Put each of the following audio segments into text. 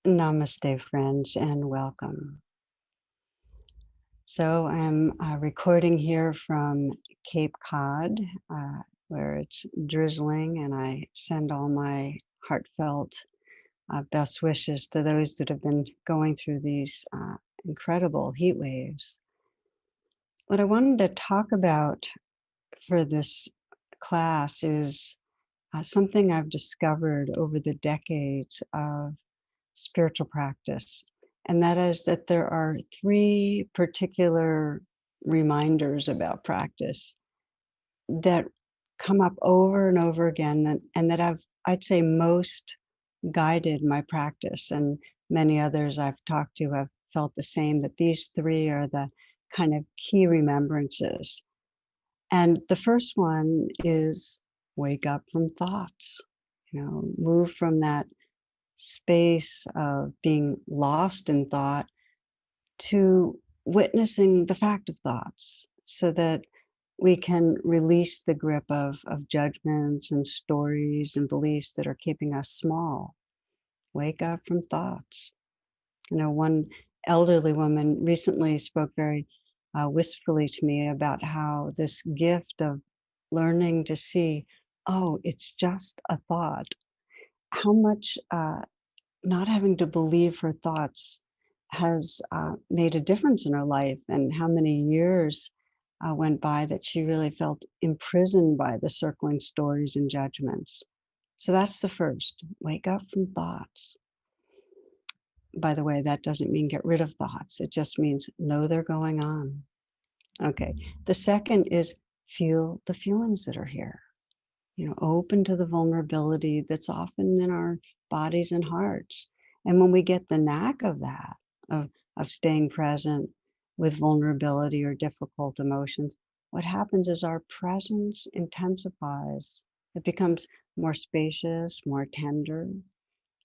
Namaste, friends, and welcome. So I'm recording here from Cape Cod, where it's drizzling, and I send all my heartfelt best wishes to those that have been going through these incredible heat waves. What I wanted to talk about for this class is something I've discovered over the decades of spiritual practice. And that is that there are three particular reminders about practice that come up over and over again and that I'd say most guided my practice. And many others I've talked to have felt the same, that these three are the kind of key remembrances. And the first one is wake up from thoughts, move from that space of being lost in thought to witnessing the fact of thoughts so that we can release the grip of judgments and stories and beliefs that are keeping us small. Wake up from thoughts. One elderly woman recently spoke very wistfully to me about how this gift of learning to see, oh, it's just a thought, how much not having to believe her thoughts has made a difference in her life, and how many years went by that she really felt imprisoned by the circling stories and judgments. So that's the first, wake up from thoughts. By the way, that doesn't mean get rid of thoughts. It just means know they're going on. Okay. The second is feel the feelings that are here. Open to the vulnerability that's often in our bodies and hearts. And when we get the knack of that, of staying present with vulnerability or difficult emotions, what happens is our presence intensifies. It becomes more spacious, more tender,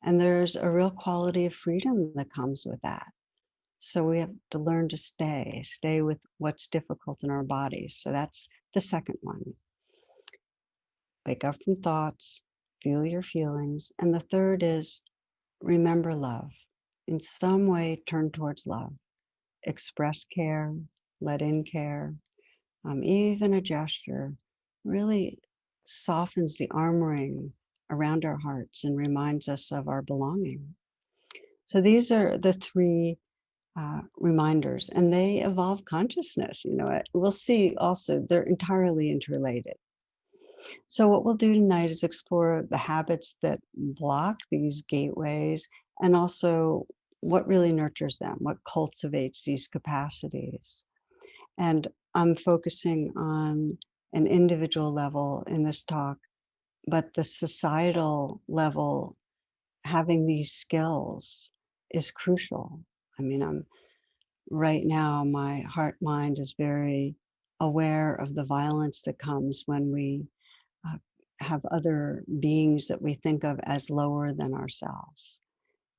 and there's a real quality of freedom that comes with that. So we have to learn to stay with what's difficult in our bodies. So that's the second one. Wake up from thoughts, feel your feelings. And the third is remember love. In some way, turn towards love. Express care, let in care. Even a gesture really softens the armoring around our hearts and reminds us of our belonging. So these are the three reminders, and they evolve consciousness. We'll see also they're entirely interrelated. So, what we'll do tonight is explore the habits that block these gateways and also what really nurtures them, what cultivates these capacities. And I'm focusing on an individual level in this talk, but the societal level, having these skills is crucial. I'm right now, my heart mind is very aware of the violence that comes when we uh, have other beings that we think of as lower than ourselves.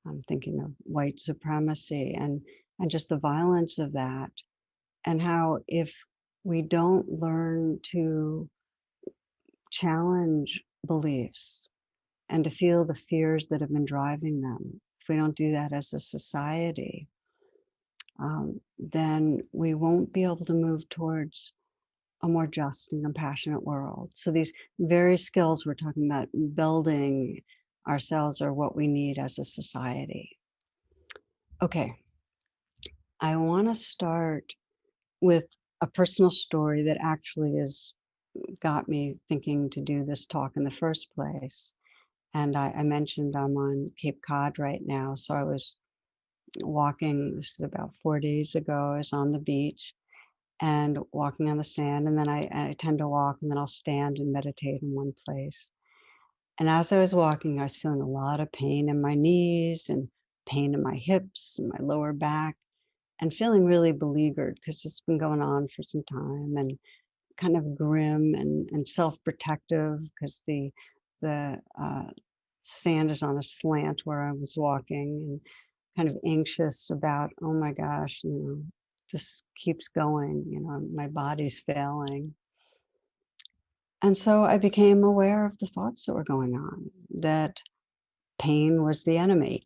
I'm thinking of white supremacy and just the violence of that, and how if we don't learn to challenge beliefs and to feel the fears that have been driving them, if we don't do that as a society, then we won't be able to move towards a more just and compassionate world. So these very skills we're talking about building ourselves are what we need as a society. Okay, I want to start with a personal story that actually has got me thinking to do this talk in the first place. And I mentioned I'm on Cape Cod right now. So I was walking, this is about 4 days ago, I was on the beach and walking on the sand. And then I tend to walk and then I'll stand and meditate in one place. And as I was walking, I was feeling a lot of pain in my knees and pain in my hips and my lower back, and feeling really beleaguered because it's been going on for some time, and kind of grim and self-protective because the sand is on a slant where I was walking, and kind of anxious about, oh my gosh, this keeps going, my body's failing. And so I became aware of the thoughts that were going on, that pain was the enemy.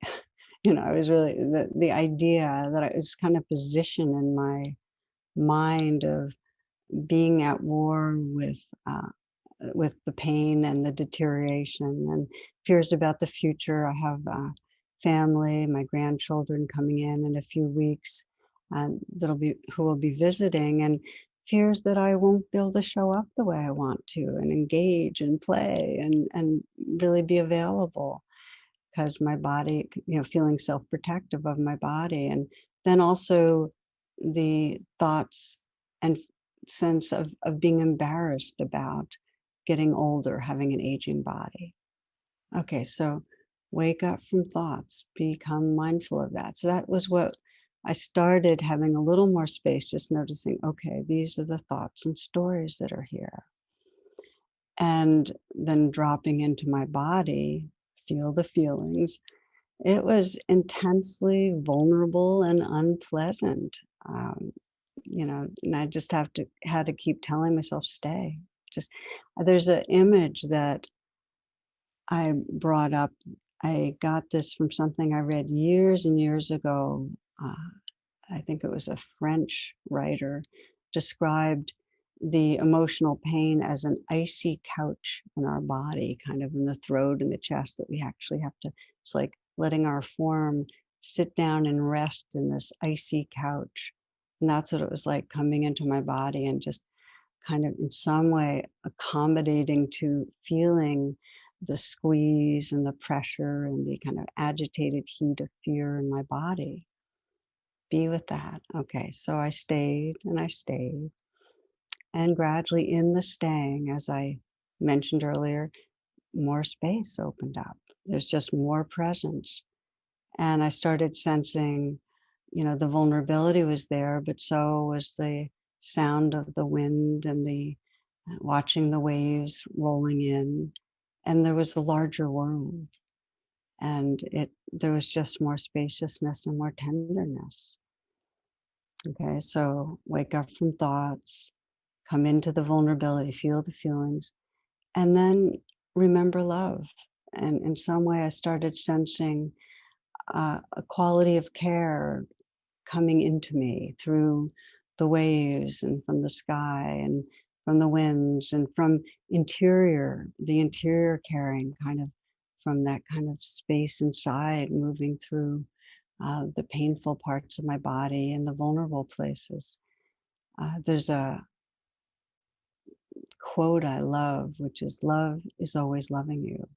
I was really the idea that I was kind of positioned in my mind of being at war with the pain and the deterioration and fears about the future. I have family, my grandchildren coming in a few weeks, who will be visiting, and fears that I won't be able to show up the way I want to and engage and play and really be available because my body, feeling self-protective of my body, and then also the thoughts and sense of being embarrassed about getting older, having an aging body. Okay, so wake up from thoughts, become mindful of that. So that was what I started having a little more space, just noticing, okay, these are the thoughts and stories that are here. And then dropping into my body, feel the feelings. It was intensely vulnerable and unpleasant. Um, and I just had to keep telling myself, stay. Just there's an image that I brought up. I got this from something I read years and years ago. Uh, I think it was a French writer described the emotional pain as an icy couch in our body, kind of in the throat and the chest, that we actually have to, it's like letting our form sit down and rest in this icy couch. And that's what it was like coming into my body and just kind of in some way accommodating to feeling the squeeze and the pressure and the kind of agitated heat of fear in my body. Be with that. Okay, so I stayed and I stayed. And gradually, in the staying, as I mentioned earlier, more space opened up. There's just more presence. And I started sensing, the vulnerability was there, but so was the sound of the wind and the watching the waves rolling in. And there was a larger world. And there was just more spaciousness and more tenderness. Okay, so wake up from thoughts, come into the vulnerability, feel the feelings, and then remember love. And in some way, I started sensing a quality of care coming into me through the waves and from the sky and from the winds and from the interior caring, kind of from that kind of space inside, moving through the painful parts of my body and the vulnerable places. There's a quote I love, which is, love is always loving you.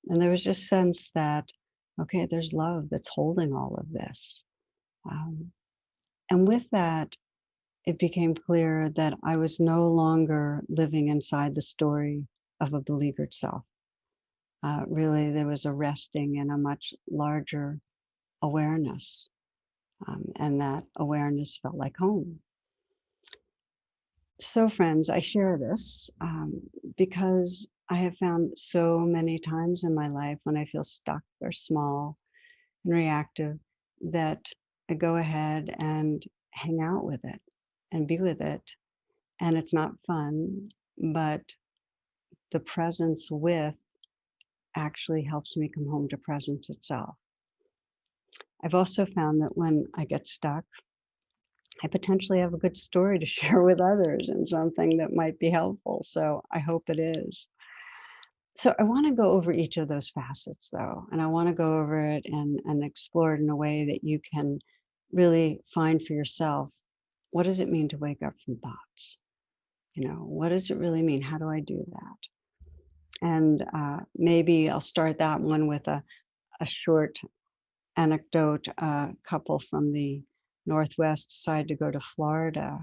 And there was just sense that, okay, there's love that's holding all of this. Um, and with that, it became clear that I was no longer living inside the story of a beleaguered self. Really, there was a resting in a much larger awareness. And that awareness felt like home. So, friends, I share this because I have found so many times in my life when I feel stuck or small and reactive that I go ahead and hang out with it and be with it. And it's not fun, but the presence with actually helps me come home to presence itself. I've also found that when I get stuck, I potentially have a good story to share with others and something that might be helpful. So I hope it is. So I want to go over each of those facets though, and I want to go over it and explore it in a way that you can really find for yourself, what does it mean to wake up from thoughts? What does it really mean? How do I do that? And maybe I'll start that one with a short anecdote. A couple from the Northwest decided to go to Florida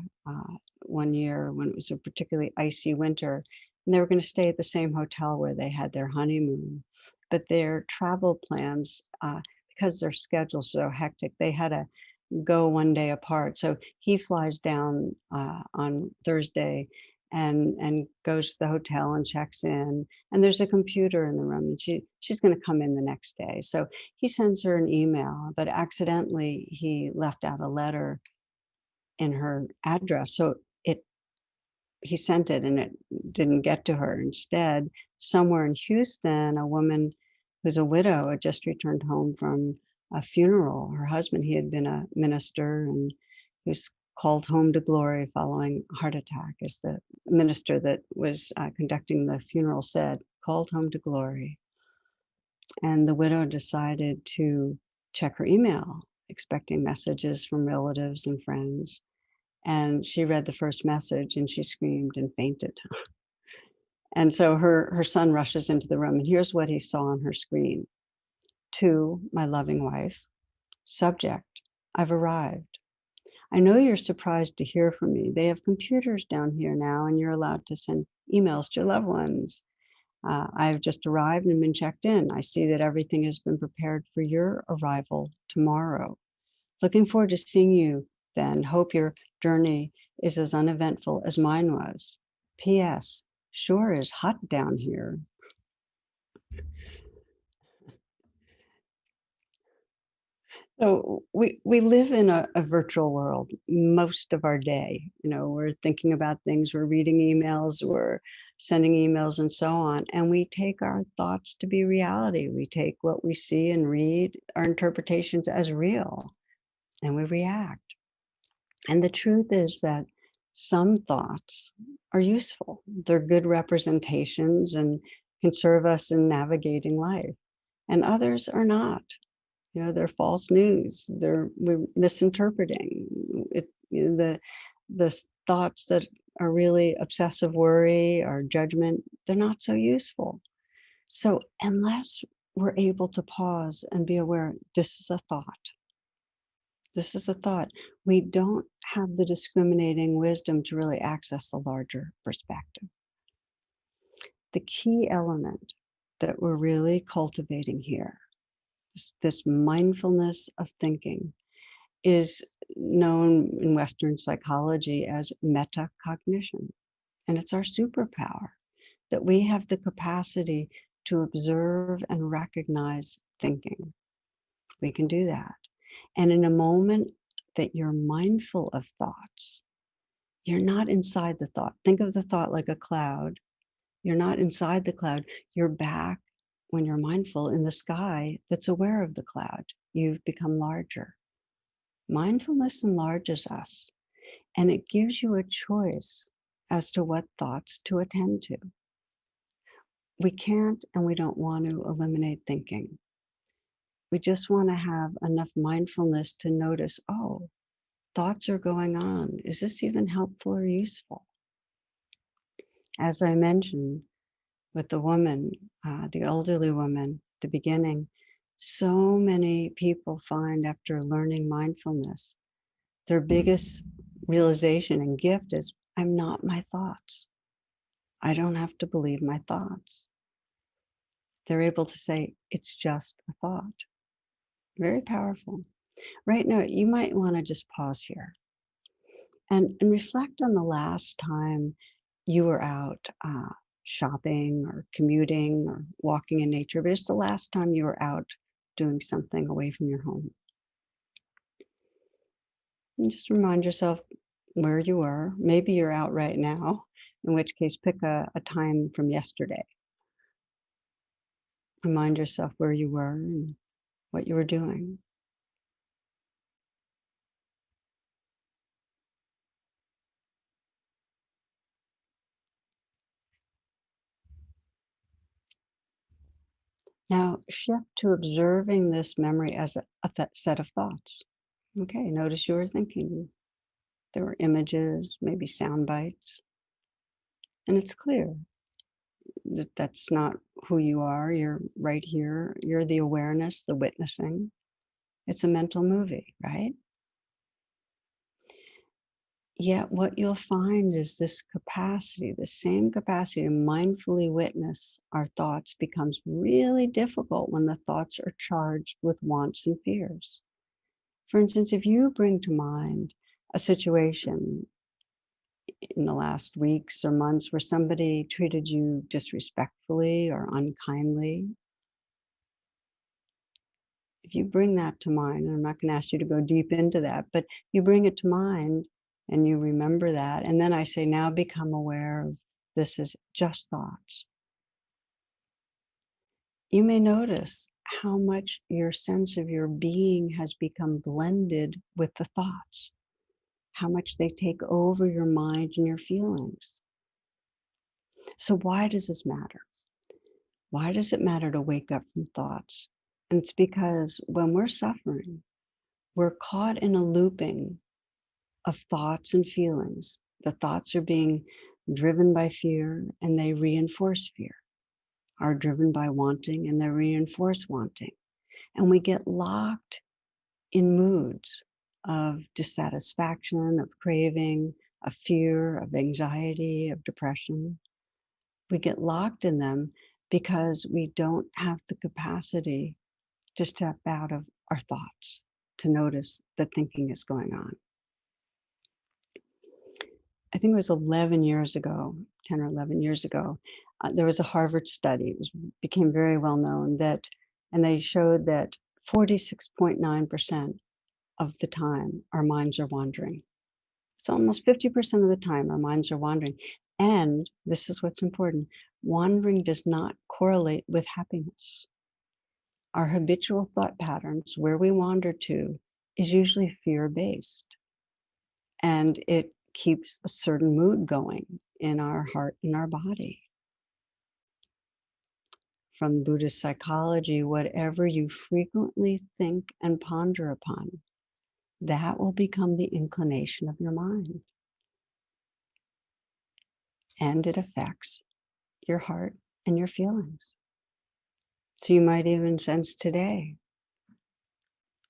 one year when it was a particularly icy winter. And they were going to stay at the same hotel where they had their honeymoon. But their travel plans, because their schedule's so hectic, they had to go one day apart. So he flies down on Thursday and goes to the hotel and checks in. And there's a computer in the room, and she's going to come in the next day. So he sends her an email, but accidentally he left out a letter in her address. So he sent it and it didn't get to her. Instead, somewhere in Houston, a woman who's a widow had just returned home from a funeral. Her husband, he had been a minister, and he was called home to glory following a heart attack, as the minister that was conducting the funeral said, called home to glory. And the widow decided to check her email, expecting messages from relatives and friends. And she read the first message and she screamed and fainted. And so her son rushes into the room, and here's what he saw on her screen. To my loving wife, subject, I've arrived. I know you're surprised to hear from me. They have computers down here now, and you're allowed to send emails to your loved ones. I've just arrived and been checked in. I see that everything has been prepared for your arrival tomorrow. Looking forward to seeing you then. Hope your journey is as uneventful as mine was. P.S. Sure is hot down here. So we live in a virtual world most of our day. You know, we're thinking about things, we're reading emails, we're sending emails and so on. And we take our thoughts to be reality. We take what we see and read, our interpretations as real, and we react. And the truth is that some thoughts are useful. They're good representations and can serve us in navigating life. And others are not. You know, they're false news. We're misinterpreting it. You know, the thoughts that are really obsessive worry or judgment, they're not so useful. So unless we're able to pause and be aware, this is a thought. This is a thought. We don't have the discriminating wisdom to really access the larger perspective. The key element that we're really cultivating here, this mindfulness of thinking, is known in Western psychology as metacognition. And it's our superpower, that we have the capacity to observe and recognize thinking. We can do that. And in a moment that you're mindful of thoughts, you're not inside the thought. Think of the thought like a cloud. You're not inside the cloud. You're back, when you're mindful, in the sky that's aware of the cloud. You've become larger. Mindfulness enlarges us, and it gives you a choice as to what thoughts to attend to. We can't and we don't want to eliminate thinking. We just want to have enough mindfulness to notice, oh, thoughts are going on. Is this even helpful or useful? As I mentioned with the woman, the elderly woman at the beginning, so many people find after learning mindfulness, their biggest realization and gift is, I'm not my thoughts. I don't have to believe my thoughts. They're able to say, it's just a thought. Very powerful. Right now, you might want to just pause here and reflect on the last time you were out shopping or commuting or walking in nature, but it's the last time you were out doing something away from your home. And just remind yourself where you were. Maybe you're out right now, in which case pick a time from yesterday. Remind yourself where you were and what you were doing. Now shift to observing this memory as a set of thoughts. Okay, notice you were thinking. There were images, maybe sound bites. And it's clear that that's not who you are. You're right here. You're the awareness, the witnessing. It's a mental movie, right? Yet what you'll find is this capacity, the same capacity to mindfully witness our thoughts, becomes really difficult when the thoughts are charged with wants and fears. For instance, if you bring to mind a situation in the last weeks or months where somebody treated you disrespectfully or unkindly, if you bring that to mind, and I'm not going to ask you to go deep into that, but you bring it to mind and you remember that. And then I say, now become aware of this is just thoughts. You may notice how much your sense of your being has become blended with the thoughts, how much they take over your mind and your feelings. So why does this matter? Why does it matter to wake up from thoughts? And it's because when we're suffering, we're caught in a looping of thoughts and feelings. The thoughts are being driven by fear and they reinforce fear, are driven by wanting and they reinforce wanting. And we get locked in moods of dissatisfaction, of craving, of fear, of anxiety, of depression. We get locked in them because we don't have the capacity to step out of our thoughts, to notice that thinking is going on. I think it was 11 years ago, 10 or 11 years ago, there was a Harvard study. It became very well known that, and they showed that 46.9% of the time our minds are wandering. So almost 50% of the time our minds are wandering. And this is what's important, wandering does not correlate with happiness. Our habitual thought patterns, where we wander to, is usually fear-based. And it keeps a certain mood going in our heart and our body. From Buddhist psychology, whatever you frequently think and ponder upon, that will become the inclination of your mind. And it affects your heart and your feelings. So you might even sense today,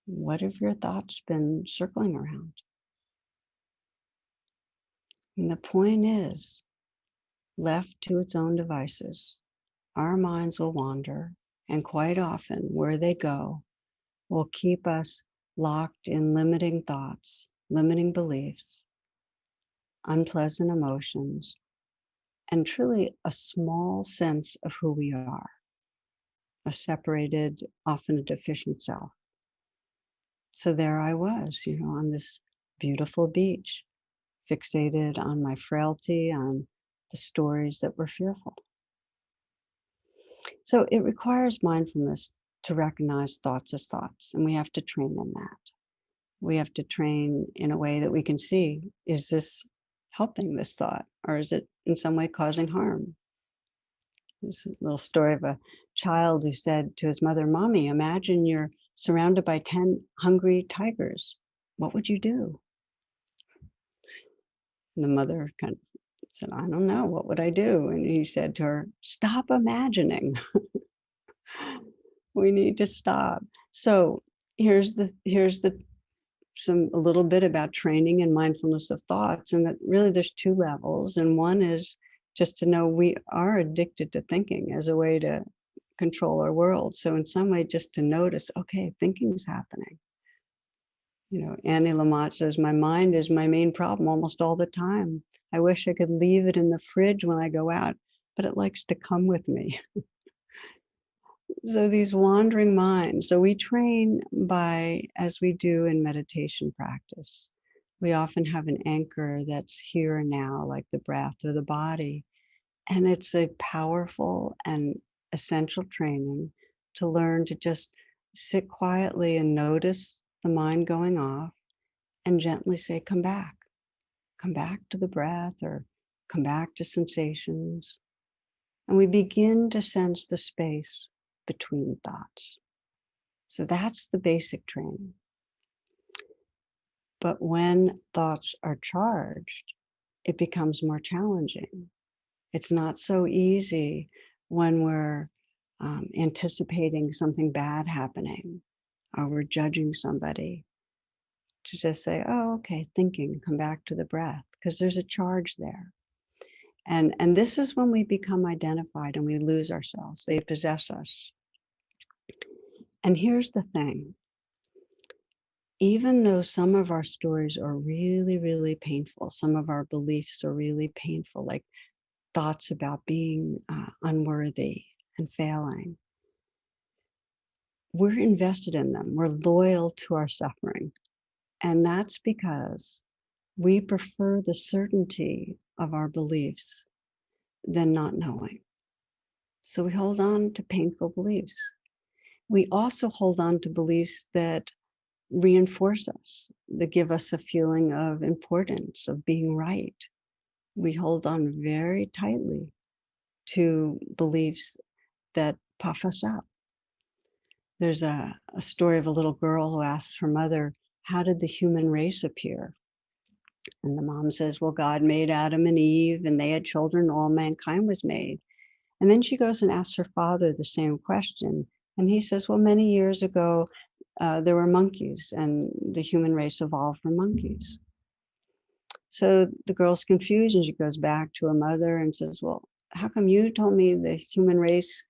what have your thoughts been circling around? And the point is, left to its own devices, our minds will wander, and quite often where they go will keep us locked in limiting thoughts, limiting beliefs, unpleasant emotions, and truly a small sense of who we are, a separated, often a deficient self. So there I was, on this beautiful beach, fixated on my frailty, on the stories that were fearful. So it requires mindfulness to recognize thoughts as thoughts, and we have to train in that. We have to train in a way that we can see, is this helping this thought, or is it in some way causing harm? There's a little story of a child who said to his mother, "Mommy, imagine you're surrounded by 10 hungry tigers. What would you do?" And the mother kind of said, "I don't know. What would I do?" And he said to her, "Stop imagining." We need to stop. So here's the some a little bit about training and mindfulness of thoughts, and that really there's two levels. And one is just to know we are addicted to thinking as a way to control our world. So in some way, just to notice, okay, thinking's happening. Annie Lamott says, my mind is my main problem almost all the time. I wish I could leave it in the fridge when I go out, but it likes to come with me. So these wandering minds. So we train by, as we do in meditation practice, we often have an anchor that's here and now, like the breath or the body. And it's a powerful and essential training to learn to just sit quietly and notice the mind going off and gently say, come back to the breath, or come back to sensations. And we begin to sense the space between thoughts. So that's the basic training. But when thoughts are charged, it becomes more challenging. It's not so easy when we're anticipating something bad happening, or we're judging somebody, to just say, oh, okay, thinking, come back to the breath, because there's a charge there. And this is when we become identified and we lose ourselves. They possess us. And here's the thing. Even though some of our stories are really, really painful, some of our beliefs are really painful, like thoughts about being unworthy and failing, we're invested in them. We're loyal to our suffering. And that's because we prefer the certainty of our beliefs than not knowing. So we hold on to painful beliefs. We also hold on to beliefs that reinforce us, that give us a feeling of importance, of being right. We hold on very tightly to beliefs that puff us up. There's a story of a little girl who asks her mother, "How did the human race appear?" And the mom says, "Well, God made Adam and Eve, and they had children, all mankind was made." And then she goes and asks her father the same question. And he says, "Well, many years ago, there were monkeys, and the human race evolved from monkeys." So the girl's confused and she goes back to her mother and says, "Well, how come you told me the human race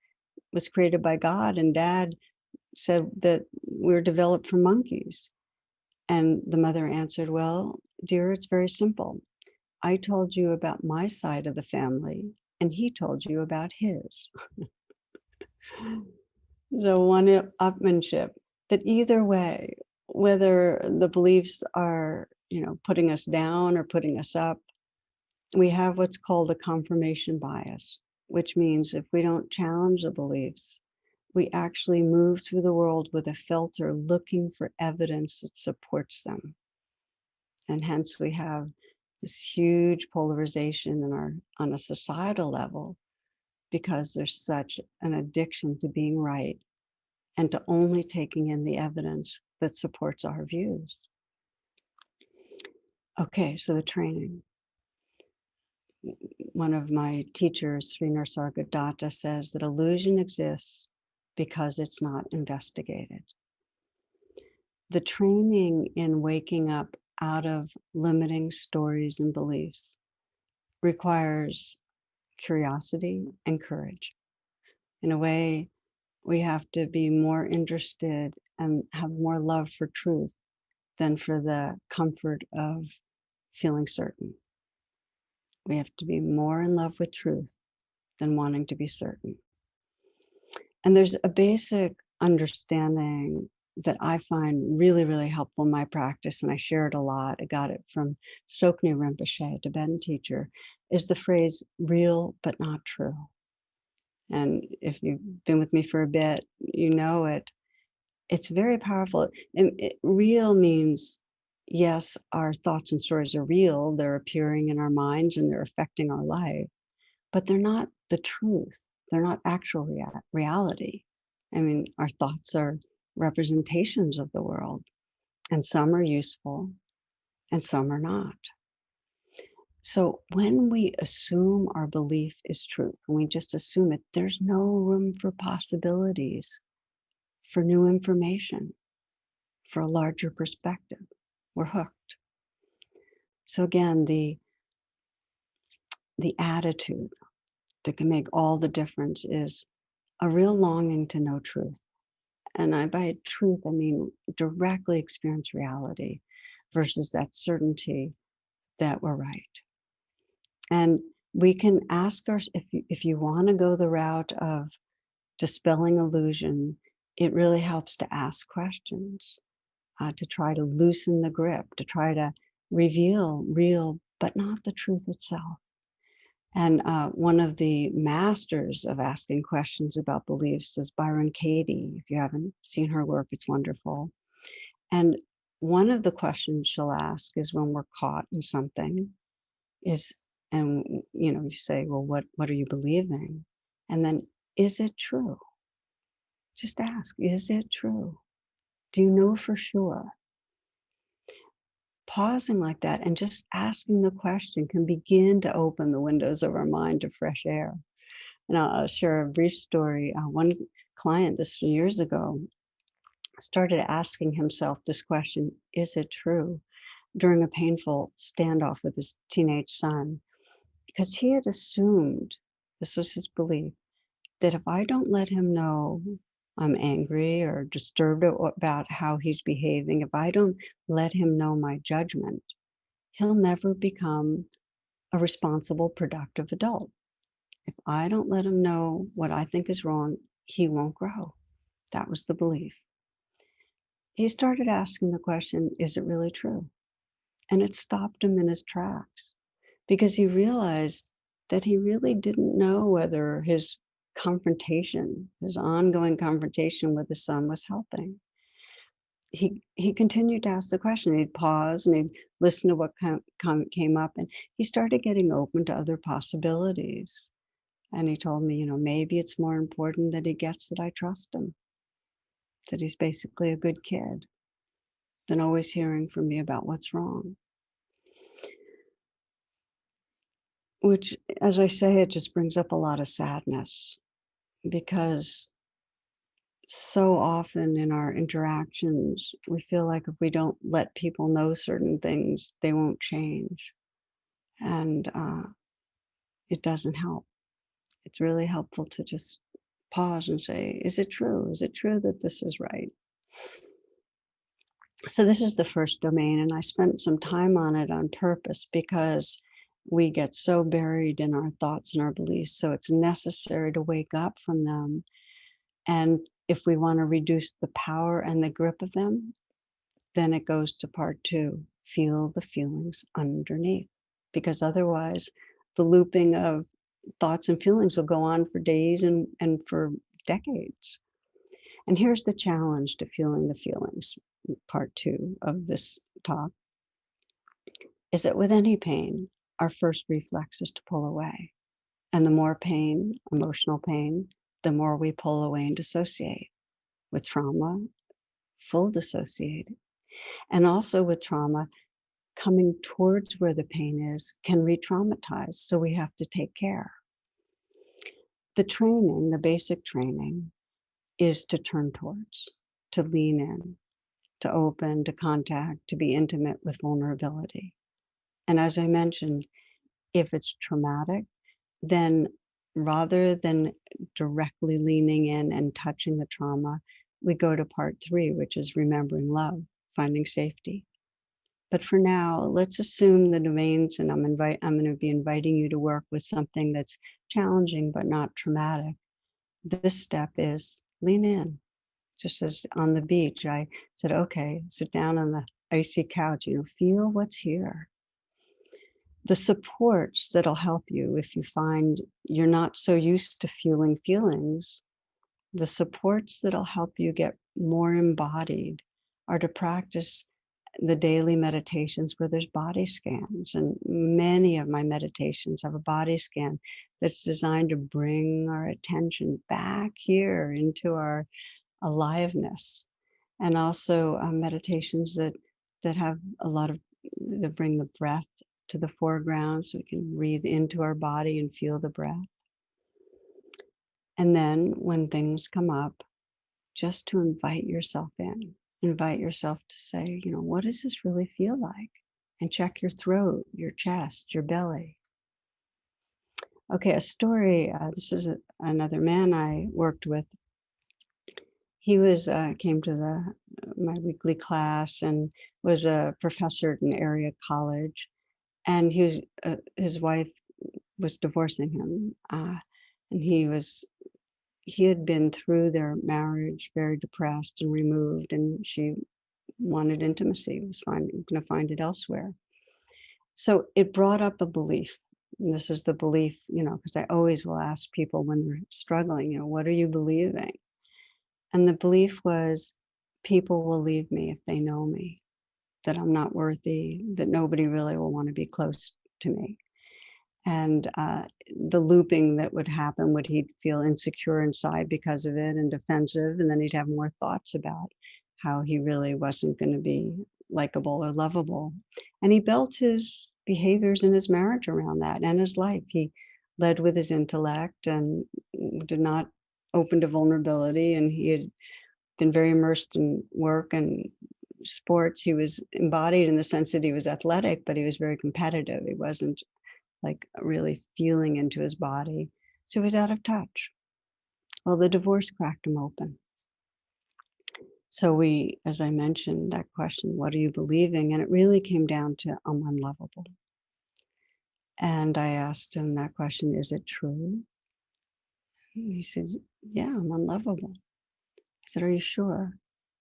was created by God and Dad said that we're developed from monkeys?" And the mother answered, "Well, dear, it's very simple. I told you about my side of the family, and he told you about his." So one-upmanship, that either way, whether the beliefs are, putting us down or putting us up, we have what's called a confirmation bias, which means if we don't challenge the beliefs, we actually move through the world with a filter looking for evidence that supports them. And hence we have this huge polarization on a societal level, because there's such an addiction to being right and to only taking in the evidence that supports our views. Okay, so the training. One of my teachers, Sri Nisargadatta, says that illusion exists because it's not investigated. The training in waking up out of limiting stories and beliefs requires curiosity and courage. In a way, we have to be more interested and have more love for truth than for the comfort of feeling certain. We have to be more in love with truth than wanting to be certain. And there's a basic understanding that I find really, really helpful in my practice, and I share it a lot. I got it from Tsoknyi Rinpoche, a Tibetan teacher, is the phrase real but not true. And if you've been with me for a bit, you know it. It's very powerful. And real means, yes, our thoughts and stories are real. They're appearing in our minds and they're affecting our life, but they're not the truth. They're not actual reality. I mean, our thoughts are representations of the world, and some are useful and some are not. So when we assume our belief is truth, when we just assume it, there's no room for possibilities, for new information, for a larger perspective. We're hooked. So again, the attitude that can make all the difference is a real longing to know truth. And by truth, I mean directly experience reality versus that certainty that we're right. And we can ask if you want to go the route of dispelling illusion, it really helps to ask questions, to try to loosen the grip, to try to reveal real, but not the truth itself. And one of the masters of asking questions about beliefs is Byron Katie. If you haven't seen her work, it's wonderful. And one of the questions she'll ask is when we're caught in something is, and you say, well, what are you believing? And then, is it true? Just ask, is it true? Do you know for sure? Pausing like that and just asking the question can begin to open the windows of our mind to fresh air. And I'll share a brief story. One client this few years ago started asking himself this question, is it true? During a painful standoff with his teenage son, because he had assumed, this was his belief, that if I don't let him know I'm angry or disturbed about how he's behaving, if I don't let him know my judgment, he'll never become a responsible, productive adult. If I don't let him know what I think is wrong, he won't grow. That was the belief. He started asking the question, is it really true? And it stopped him in his tracks because he realized that he really didn't know whether his confrontation, his ongoing confrontation with his son was helping. He continued to ask the question. He'd pause and he'd listen to what came up, and he started getting open to other possibilities. And he told me, maybe it's more important that he gets that I trust him, that he's basically a good kid, than always hearing from me about what's wrong. Which, as I say, it just brings up a lot of sadness, because so often in our interactions, we feel like if we don't let people know certain things, they won't change. And it doesn't help. It's really helpful to just pause and say, is it true? Is it true that this is right? So this is the first domain, and I spent some time on it on purpose because we get so buried in our thoughts and our beliefs. So it's necessary to wake up from them. And if we want to reduce the power and the grip of them, then it goes to part 2, feel the feelings underneath. Because otherwise, the looping of thoughts and feelings will go on for days and for decades. And here's the challenge to feeling the feelings, part 2 of this talk, is that with any pain, our first reflex is to pull away. And the more pain, emotional pain, the more we pull away and dissociate. With trauma, full dissociate. And also with trauma, coming towards where the pain is can re-traumatize. So we have to take care. The training, the basic training, is to turn towards, to lean in, to open, to contact, to be intimate with vulnerability. And as I mentioned, if it's traumatic, then rather than directly leaning in and touching the trauma, we go to part 3, which is remembering love, finding safety. But for now, let's assume the domains, and I'm going to be inviting you to work with something that's challenging but not traumatic. This step is lean in. Just as on the beach, I said, okay, sit down on the icy couch, feel what's here. The supports that'll help you if you find you're not so used to feeling feelings, the supports that'll help you get more embodied are to practice the daily meditations where there's body scans. And many of my meditations have a body scan that's designed to bring our attention back here into our aliveness. And also meditations that have a lot of, that bring the breath to the foreground so we can breathe into our body and feel the breath. And then when things come up, just to invite yourself in, invite yourself to say, what does this really feel like? And check your throat, your chest, your belly. Okay, a story. This is another man I worked with. He was came to my weekly class and was a professor at an area college. And his wife was divorcing him, and he had been through their marriage very depressed and removed, and she wanted intimacy, was going to find it elsewhere. So it brought up a belief. And this is the belief, because I always will ask people when they're struggling, what are you believing? And the belief was, people will leave me if they know me, that I'm not worthy, that nobody really will want to be close to me. And the looping that would happen would he'd feel insecure inside because of it and defensive, and then he'd have more thoughts about how he really wasn't going to be likable or lovable. And he built his behaviors in his marriage around that and his life. He led with his intellect and did not open to vulnerability, and he had been very immersed in work and sports. He was embodied in the sense that he was athletic, but he was very competitive. He wasn't like really feeling into his body. So he was out of touch. Well, the divorce cracked him open. So we, as I mentioned, that question, what are you believing? And it really came down to, I'm unlovable. And I asked him that question, is it true? He said, yeah, I'm unlovable. I said, are you sure?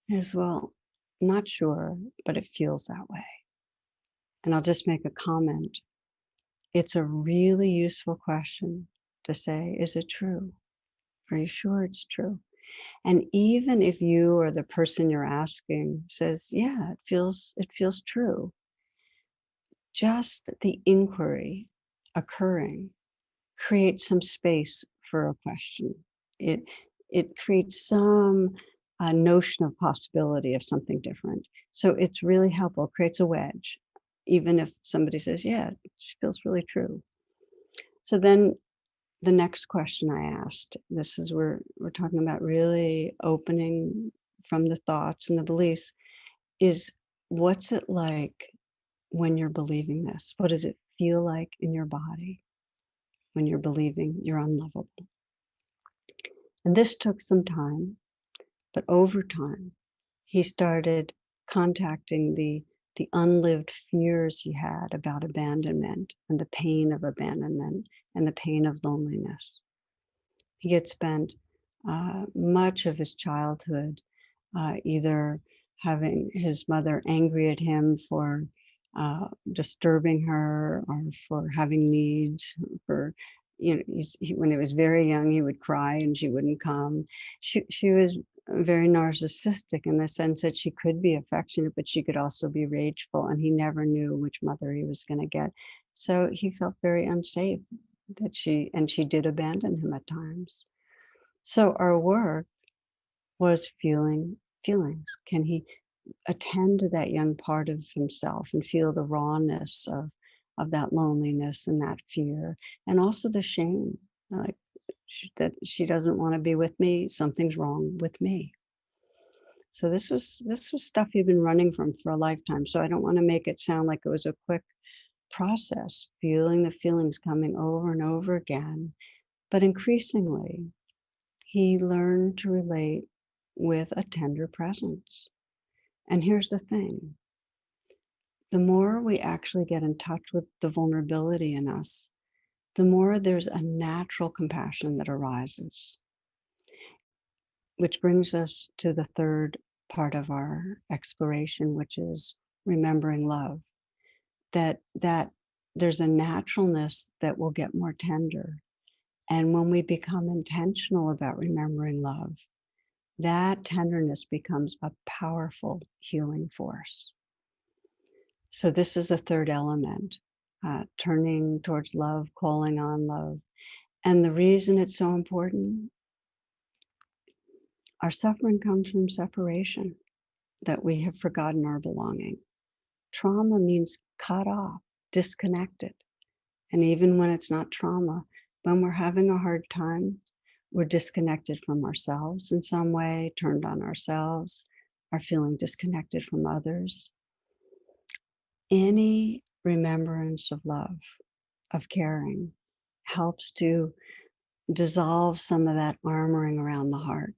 He says, well, not sure, but it feels that way. And I'll just make a comment. It's a really useful question to say, is it true? Are you sure it's true? And even if you or the person you're asking says, yeah, it feels true, just the inquiry occurring creates some space for a question. It it creates some notion of possibility of something different. So it's really helpful. It creates a wedge, even if somebody says, "Yeah, it feels really true." So then the next question I asked, this is where we're talking about really opening from the thoughts and the beliefs, is what's it like when you're believing this? What does it feel like in your body when you're believing you're unlovable? And this took some time, but over time, he started contacting the unlived fears he had about abandonment and the pain of abandonment and the pain of loneliness. He had spent much of his childhood either having his mother angry at him for disturbing her or for having needs, for when he was very young he would cry and she wouldn't come. She was very narcissistic in the sense that she could be affectionate but she could also be rageful, and he never knew which mother he was going to get. So he felt very unsafe that she did abandon him at times. So our work was feeling feelings. Can he attend to that young part of himself and feel the rawness of that loneliness and that fear, and also the shame, like that she doesn't want to be with me, something's wrong with me. So this was stuff he'd been running from for a lifetime. So I don't want to make it sound like it was a quick process, feeling the feelings coming over and over again. But increasingly, he learned to relate with a tender presence. And here's the thing, the more we actually get in touch with the vulnerability in us, the more there's a natural compassion that arises, which brings us to the third part of our exploration, which is remembering love. That there's a naturalness that will get more tender. And when we become intentional about remembering love, that tenderness becomes a powerful healing force. So this is the third element, turning towards love, calling on love. And the reason it's so important, our suffering comes from separation, that we have forgotten our belonging. Trauma means cut off, disconnected. And even when it's not trauma, when we're having a hard time, we're disconnected from ourselves in some way, turned on ourselves, are feeling disconnected from others. Any remembrance of love, of caring, helps to dissolve some of that armoring around the heart,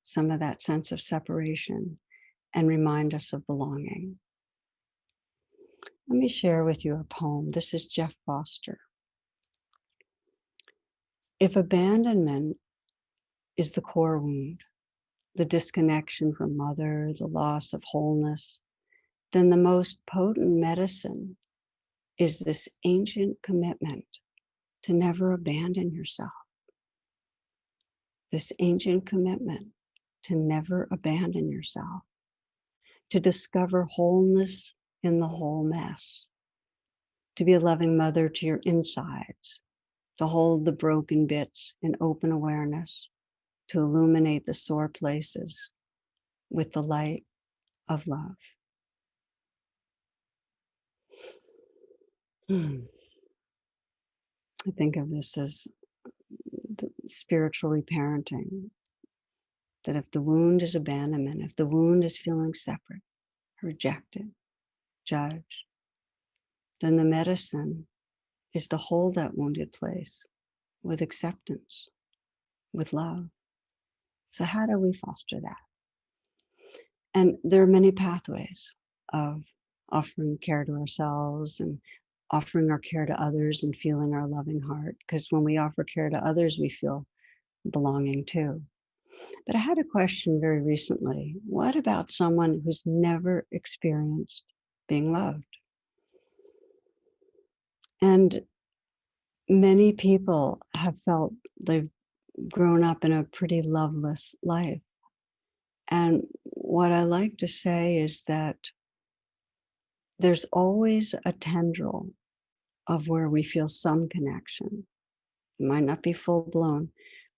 some of that sense of separation, and remind us of belonging. Let me share with you a poem. This is Jeff Foster. If abandonment is the core wound, the disconnection from mother, the loss of wholeness, then the most potent medicine is this ancient commitment to never abandon yourself. This ancient commitment to never abandon yourself, to discover wholeness in the whole mess, to be a loving mother to your insides, to hold the broken bits in open awareness, to illuminate the sore places with the light of love. I think of this as the spiritual reparenting, that if the wound is abandonment, if the wound is feeling separate, rejected, judged, then the medicine is to hold that wounded place with acceptance, with love. So how do we foster that? And there are many pathways of offering care to ourselves and offering our care to others and feeling our loving heart. Because when we offer care to others, we feel belonging too. But I had a question very recently. What about someone who's never experienced being loved? And many people have felt they've grown up in a pretty loveless life. And what I like to say is that there's always a tendril of where we feel some connection. It might not be full blown,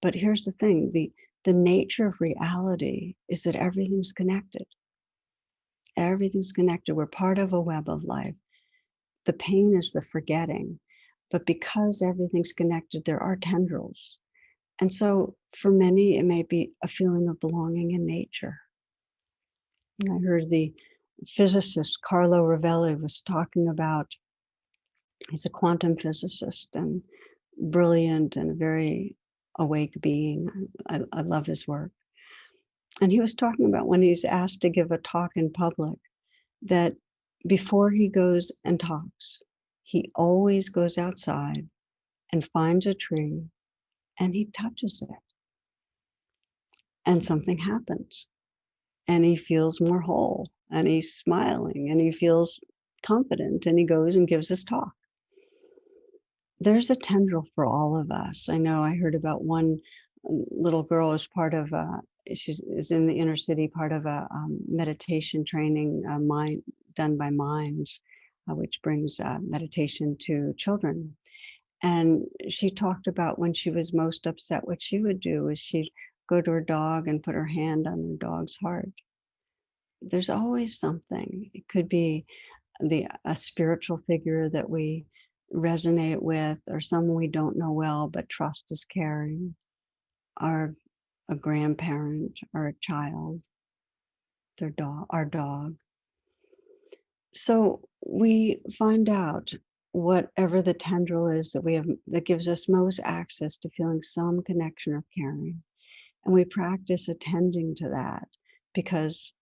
but here's the thing, the nature of reality is that everything's connected. Everything's connected. We're part of a web of life. The pain is the forgetting, but because everything's connected, there are tendrils. And so for many, it may be a feeling of belonging in nature. And I heard the physicist Carlo Rovelli was talking about, he's a quantum physicist and brilliant and a very awake being. I love his work. And he was talking about when he's asked to give a talk in public, that before he goes and talks, he always goes outside and finds a tree and he touches it and something happens and he feels more whole and he's smiling and he feels confident and he goes and gives his talk. There's a tendril for all of us. I know I heard about one little girl as part of she's is in the inner city, part of a meditation training mind done by Minds, which brings meditation to children. And she talked about when she was most upset, what she would do is she'd go to her dog and put her hand on her dog's heart. There's always something. It could be a spiritual figure that we resonate with, or someone we don't know well but trust is caring, or a grandparent or a child, their dog, our dog. So we find out whatever the tendril is that we have that gives us most access to feeling some connection or caring. And we practice attending to that because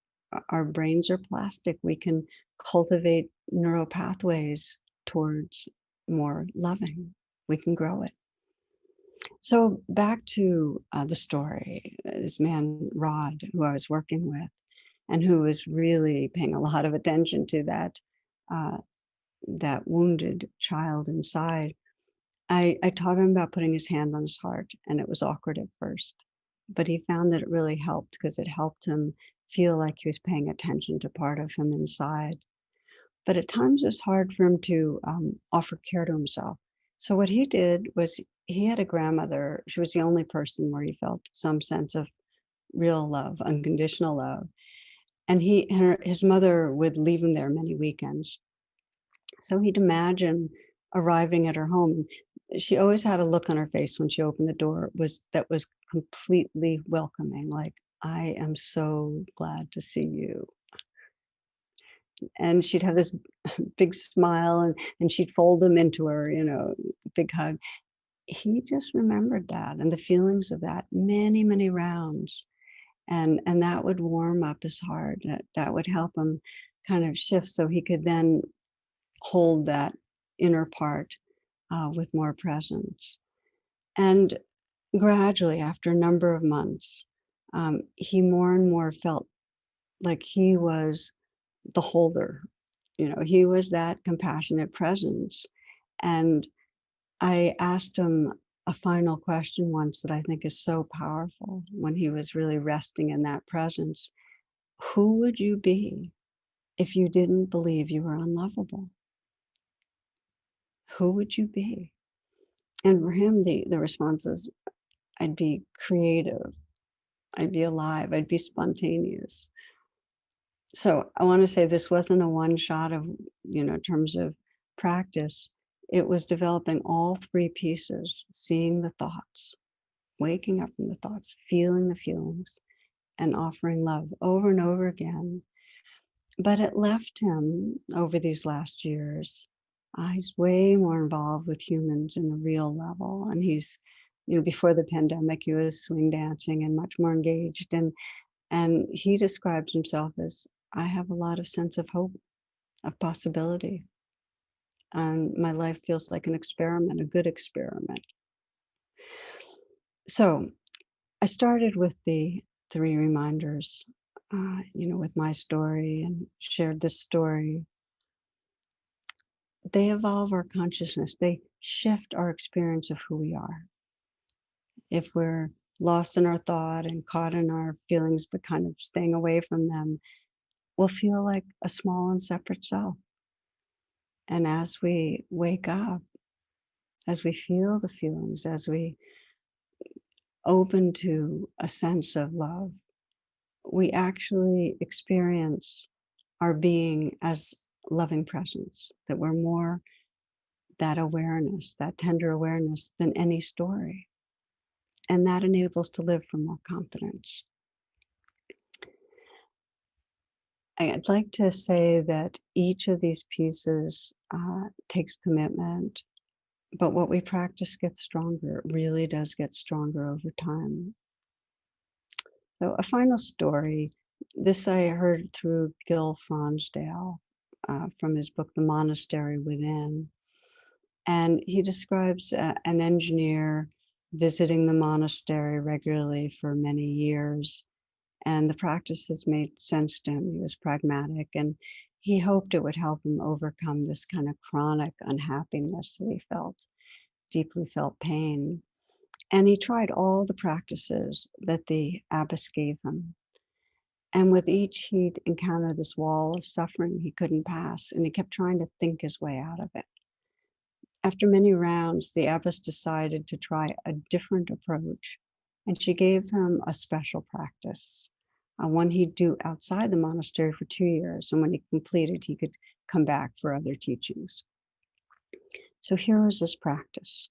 our brains are plastic. We can cultivate neural pathways towards more loving. We can grow it. So back to the story, this man, Rod, who I was working with, and who was really paying a lot of attention to uh, that wounded child inside. I taught him about putting his hand on his heart, and it was awkward at first, but he found that it really helped because it helped him feel like he was paying attention to part of him inside. But at times it was hard for him to offer care to himself. So what he did was he had a grandmother. She was the only person where he felt some sense of real love, unconditional love. And his mother would leave him there many weekends. So he'd imagine arriving at her home. She always had a look on her face when she opened the door that was completely welcoming, like, I am so glad to see you. And she'd have this big smile and she'd fold him into her, big hug. He just remembered that and the feelings of that many, many rounds. And that would warm up his heart. That would help him kind of shift so he could then hold that inner part with more presence. And gradually, after a number of months, he more and more felt like he was the holder. He was that compassionate presence. And I asked him a final question once that I think is so powerful when he was really resting in that presence. Who would you be if you didn't believe you were unlovable? Who would you be? And for him, the response was, I'd be creative, I'd be alive, I'd be spontaneous. So I want to say this wasn't a one shot of, in terms of practice. It was developing all three pieces, seeing the thoughts, waking up from the thoughts, feeling the feelings, and offering love over and over again. But it left him over these last years. He's way more involved with humans in a real level. And he's, before the pandemic, he was swing dancing and much more engaged. And he describes himself as, I have a lot of sense of hope, of possibility. And my life feels like an experiment, a good experiment. So I started with the three reminders, with my story and shared this story. They evolve our consciousness. They shift our experience of who we are. If we're lost in our thought and caught in our feelings, but kind of staying away from them, we'll feel like a small and separate self. And as we wake up, as we feel the feelings, as we open to a sense of love, we actually experience our being as loving presence, that we're more that awareness, that tender awareness than any story. And that enables to live from more confidence. I'd like to say that each of these pieces takes commitment, but what we practice gets stronger. It really does get stronger over time. So, a final story. This I heard through Gil Fronsdale from his book, The Monastery Within. And he describes an engineer visiting the monastery regularly for many years. And the practices made sense to him. He was pragmatic and he hoped it would help him overcome this kind of chronic unhappiness that he felt, deeply felt pain. And he tried all the practices that the abbess gave him. And with each, he'd encounter this wall of suffering he couldn't pass, and he kept trying to think his way out of it. After many rounds, the abbess decided to try a different approach, and she gave him a special practice, one he'd do outside the monastery for 2 years. And when he completed, he could come back for other teachings. So here was his practice.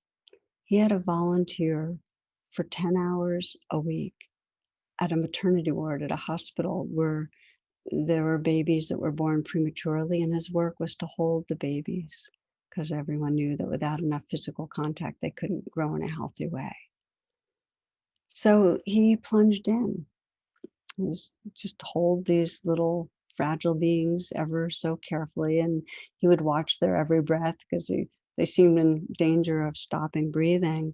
He had a volunteer for 10 hours a week at a maternity ward at a hospital where there were babies that were born prematurely, and his work was to hold the babies because everyone knew that without enough physical contact, they couldn't grow in a healthy way. So he plunged in. He was just hold these little fragile beings ever so carefully, and he would watch their every breath because they seemed in danger of stopping breathing.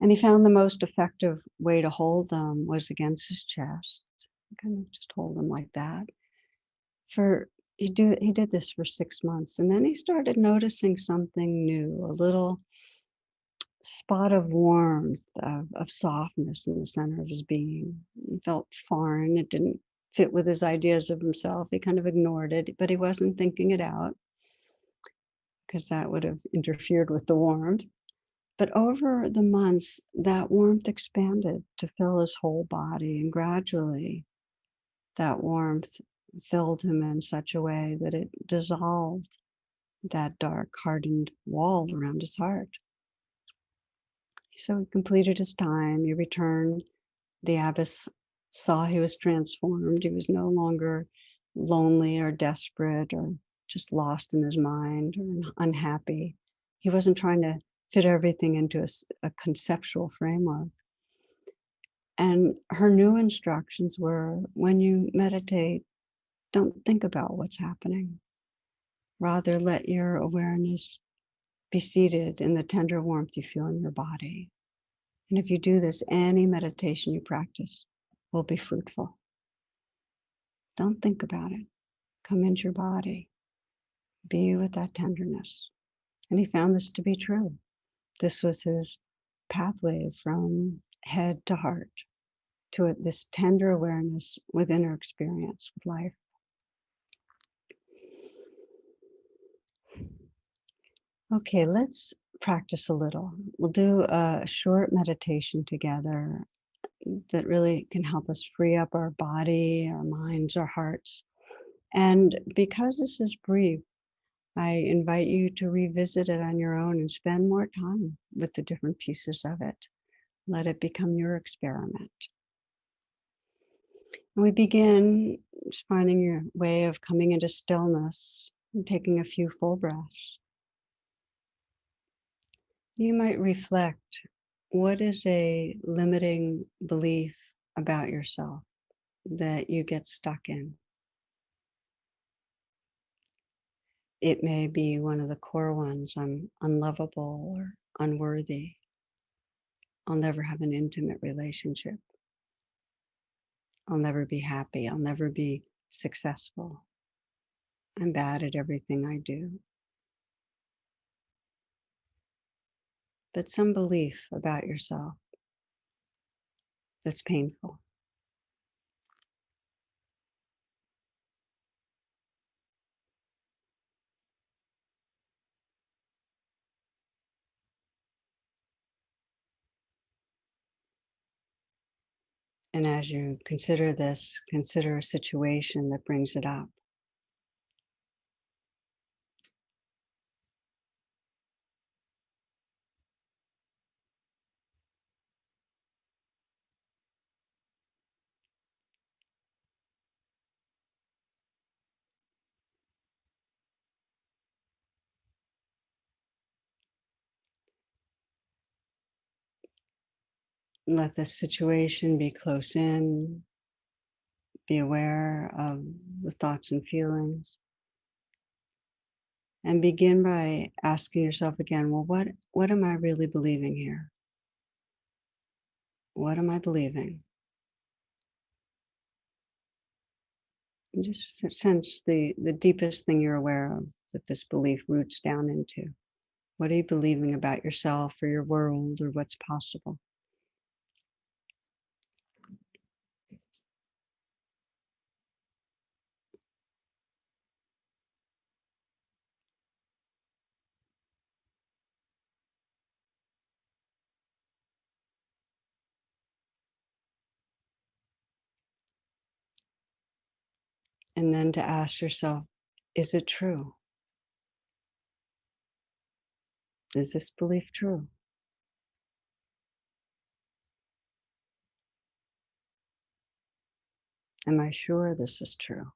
And he found the most effective way to hold them was against his chest. Kind of just hold them like that. He did this for 6 months, and then he started noticing something new, a little spot of warmth, of softness in the center of his being. It felt foreign. It didn't fit with his ideas of himself. He kind of ignored it, but he wasn't thinking it out because that would have interfered with the warmth. But over the months, that warmth expanded to fill his whole body, and gradually that warmth filled him in such a way that it dissolved that dark, hardened wall around his heart. So he completed his time. He returned. The abbess saw he was transformed. He was no longer lonely or desperate or just lost in his mind or unhappy. He wasn't trying to fit everything into a conceptual framework. And her new instructions were, when you meditate, don't think about what's happening. Rather, let your awareness be seated in the tender warmth you feel in your body. And if you do this, any meditation you practice will be fruitful. Don't think about it. Come into your body. Be with that tenderness. And he found this to be true. This was his pathway from head to heart to this tender awareness with inner experience with life. Okay, let's practice a little. We'll do a short meditation together that really can help us free up our body, our minds, our hearts. And because this is brief, I invite you to revisit it on your own and spend more time with the different pieces of it. Let it become your experiment. And we begin just finding your way of coming into stillness and taking a few full breaths. You might reflect, what is a limiting belief about yourself that you get stuck in? It may be one of the core ones. I'm unlovable or unworthy. I'll never have an intimate relationship. I'll never be happy. I'll never be successful. I'm bad at everything I do. But some belief about yourself. that's painful. And as you consider this, consider a situation that brings it up. Let the situation be close in, be aware of the thoughts and feelings, and begin by asking yourself again, well, what am I really believing here? What am I believing? And just sense the deepest thing you're aware of that this belief roots down into. What are you believing about yourself or your world or what's possible? And then to ask yourself, is it true? Is this belief true? Am I sure this is true?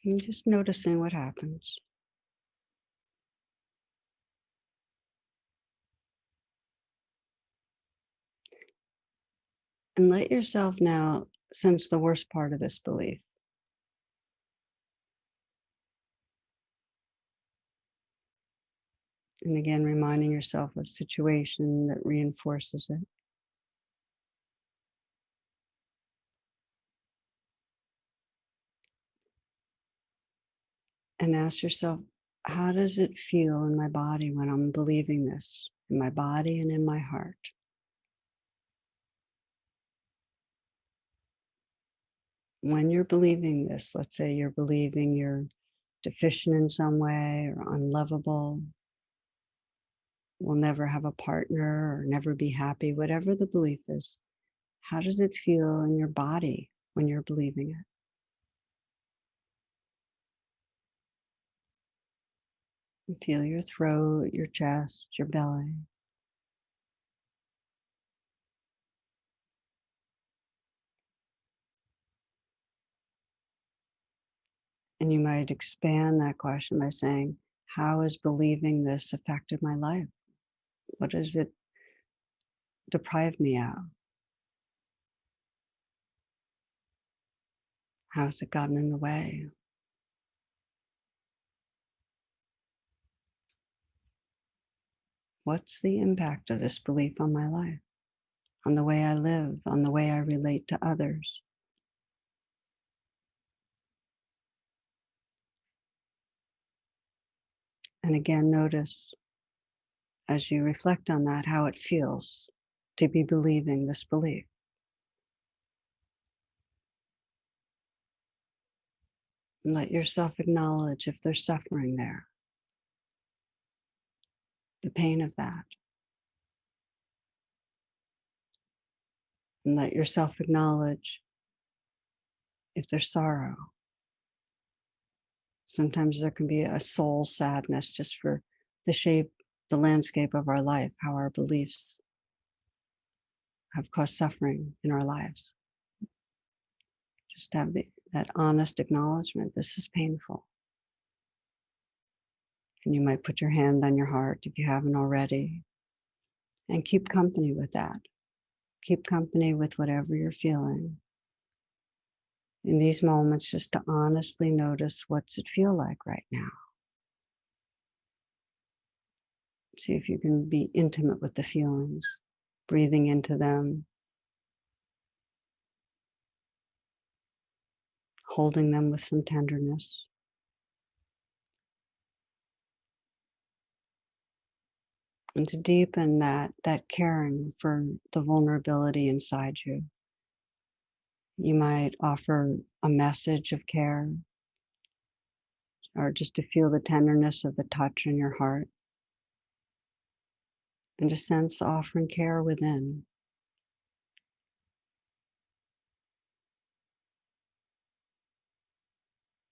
And just noticing what happens. And let yourself now sense the worst part of this belief. And again, reminding yourself of situation that reinforces it. And ask yourself, how does it feel in my body when I'm believing this? In my body and in my heart. When you're believing this, let's say you're believing you're deficient in some way or unlovable, will never have a partner or never be happy, whatever the belief is, how does it feel in your body when you're believing it? You feel your throat, your chest, your belly. And you might expand that question by saying, how has believing this affected my life? What does it deprive me of? How's it gotten in the way? What's the impact of this belief on my life, on the way I live, on the way I relate to others? And again, notice as you reflect on that, how it feels to be believing this belief. And let yourself acknowledge if there's suffering there, the pain of that. And let yourself acknowledge if there's sorrow. Sometimes there can be a soul sadness just for the shape, the landscape of our life, how our beliefs have caused suffering in our lives. Just have that honest acknowledgement. This is painful. And you might put your hand on your heart if you haven't already, and keep company with that. Keep company with whatever you're feeling. In these moments, just to honestly notice, what's it feel like right now? See if you can be intimate with the feelings, breathing into them, holding them with some tenderness. and to deepen that caring for the vulnerability inside you. You might offer a message of care, or just to feel the tenderness of the touch in your heart, and to sense offering care within.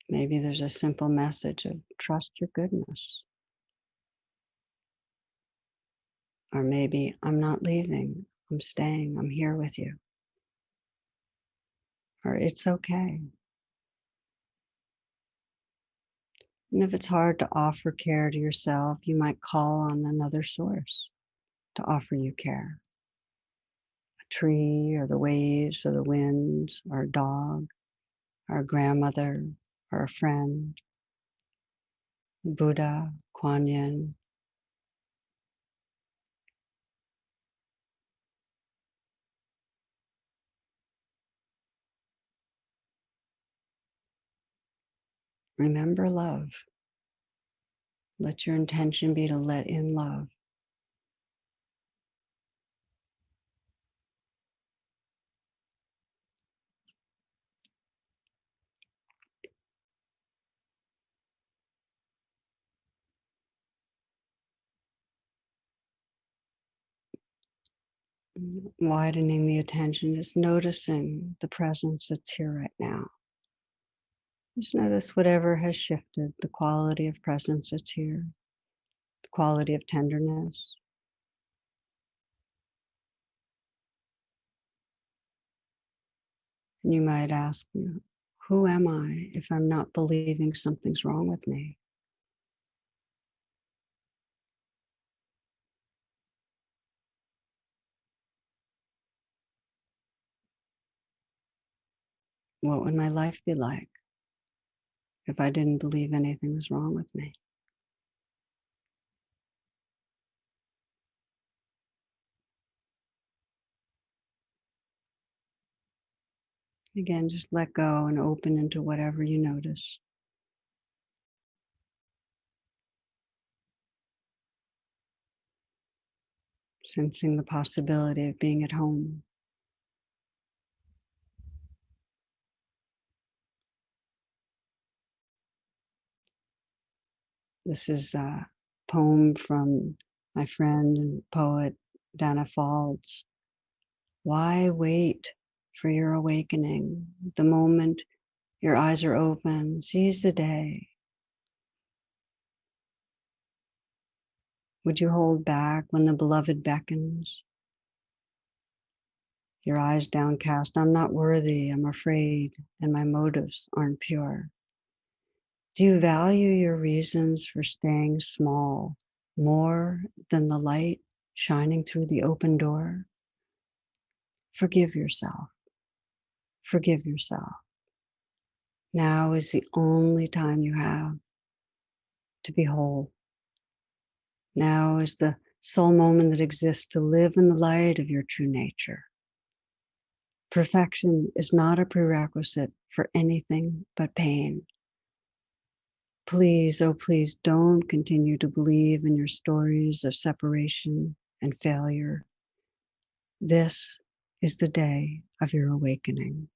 Maybe there's a simple message of trust your goodness. Or maybe I'm not leaving, I'm staying, I'm here with you. Or it's okay. And if it's hard to offer care to yourself, you might call on another source to offer you care. A tree, or the waves, or the winds, or a dog, or a grandmother, or a friend, Buddha, Kuan Yin. Remember love. Let your intention be to let in love. Widening the attention, just noticing the presence that's here right now. Just notice whatever has shifted, the quality of presence that's here, the quality of tenderness. And you might ask, who am I if I'm not believing something's wrong with me? What would my life be like if I didn't believe anything was wrong with me? Again, just let go and open into whatever you notice. Sensing the possibility of being at home. This is a poem from my friend and poet, Dana Faulds. Why wait for your awakening? The moment your eyes are open, seize the day. Would you hold back when the beloved beckons? Your eyes downcast, I'm not worthy, I'm afraid, and my motives aren't pure. Do you value your reasons for staying small more than the light shining through the open door? Forgive yourself. Forgive yourself. Now is the only time you have to be whole. Now is the sole moment that exists to live in the light of your true nature. Perfection is not a prerequisite for anything but pain. Please, oh please, don't continue to believe in your stories of separation and failure. This is the day of your awakening.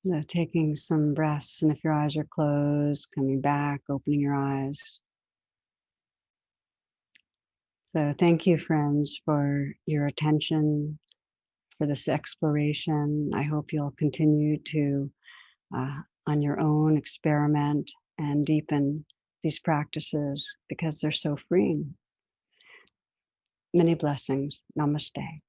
Now, taking some breaths, and if your eyes are closed, coming back, opening your eyes. So thank you, friends, for your attention, for this exploration. I hope you'll continue to, on your own, experiment and deepen these practices because they're so freeing. Many blessings. Namaste.